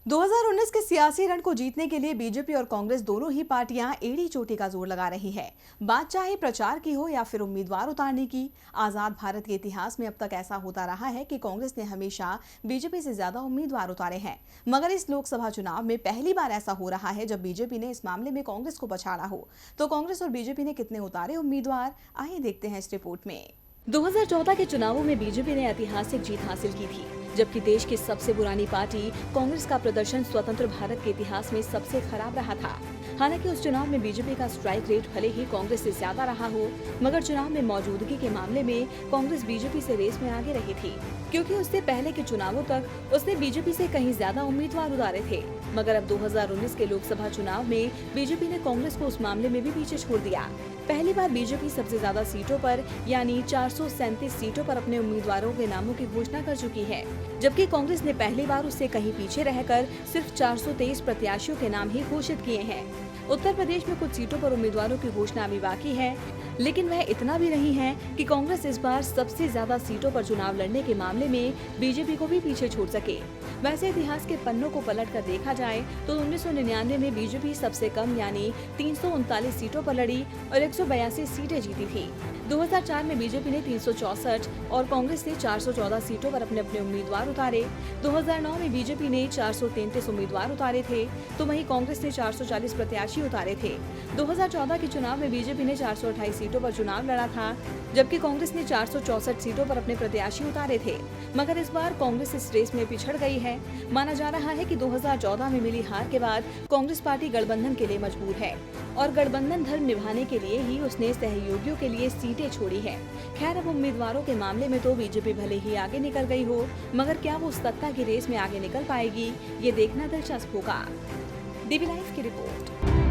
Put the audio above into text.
2019 के सियासी रण को जीतने के लिए बीजेपी और कांग्रेस दोनों ही पार्टियां एड़ी चोटी का जोर लगा रही है। बात चाहे प्रचार की हो या फिर उम्मीदवार उतारने की। आजाद भारत के इतिहास में अब तक ऐसा होता रहा है कि कांग्रेस ने हमेशा बीजेपी से ज्यादा उम्मीदवार उतारे हैं, मगर इस लोकसभा चुनाव में पहली बार ऐसा हो रहा है जब बीजेपी ने इस मामले में कांग्रेस को पछाड़ा हो। तो कांग्रेस और बीजेपी ने कितने उतारे उम्मीदवार, आइए देखते हैं इस रिपोर्ट में। 2014 के चुनावों में बीजेपी ने ऐतिहासिक जीत हासिल की थी, जबकि देश की सबसे पुरानी पार्टी कांग्रेस का प्रदर्शन स्वतंत्र भारत के इतिहास में सबसे खराब रहा था। हालांकि उस चुनाव में बीजेपी का स्ट्राइक रेट भले ही कांग्रेस से ज्यादा रहा हो, मगर चुनाव में मौजूदगी के मामले में कांग्रेस बीजेपी से रेस में आगे रही थी, क्योंकि उससे पहले के चुनावों तक उसने बीजेपी से कहीं ज्यादा उम्मीदवार उतारे थे। मगर अब 2019 के लोकसभा चुनाव में बीजेपी ने कांग्रेस को उस मामले में भी पीछे छोड़ दिया। पहली बार बीजेपी सबसे ज्यादा सीटों पर यानी 437 सीटों पर अपने उम्मीदवारों के नामों की घोषणा कर चुकी है, जबकि कांग्रेस ने पहली बार उससे कहीं पीछे रहकर सिर्फ 423 प्रत्याशियों के नाम ही घोषित किए हैं। उत्तर प्रदेश में कुछ सीटों पर उम्मीदवारों की घोषणा अभी बाकी है, लेकिन वह इतना भी नहीं है कि कांग्रेस इस बार सबसे ज्यादा सीटों पर चुनाव लड़ने के मामले में बीजेपी को भी पीछे छोड़ सके। वैसे इतिहास के पन्नों को पलट कर देखा जाए तो 1999 में बीजेपी सबसे कम यानी 339 सीटों पर लड़ी और 182 सीटें जीती थी। 2004 में बीजेपी ने 364 और कांग्रेस ने 414 सीटों पर अपने अपने उम्मीदवार उतारे। 2009 में बीजेपी ने 433 उम्मीदवार उतारे थे, तो वहीं कांग्रेस ने 440 प्रत्याशी उतारे थे। 2014 के चुनाव में बीजेपी ने 428 सीटों पर चुनाव लड़ा था, जबकि कांग्रेस ने 464 सीटों पर अपने प्रत्याशी उतारे थे। मगर इस बार कांग्रेस इस रेस में पिछड़ गई है। माना जा रहा है कि 2014 में मिली हार के बाद कांग्रेस पार्टी गठबंधन के लिए मजबूर है और गठबंधन धर्म निभाने के लिए ही उसने सहयोगियों के लिए सीटें छोड़ी है। खैर, अब उम्मीदवारों के मामले में तो बीजेपी भले ही आगे निकल गई हो, मगर क्या वो सत्ता की रेस में आगे निकल पाएगी, ये देखना दिलचस्प होगा। डीबी लाइव की रिपोर्ट।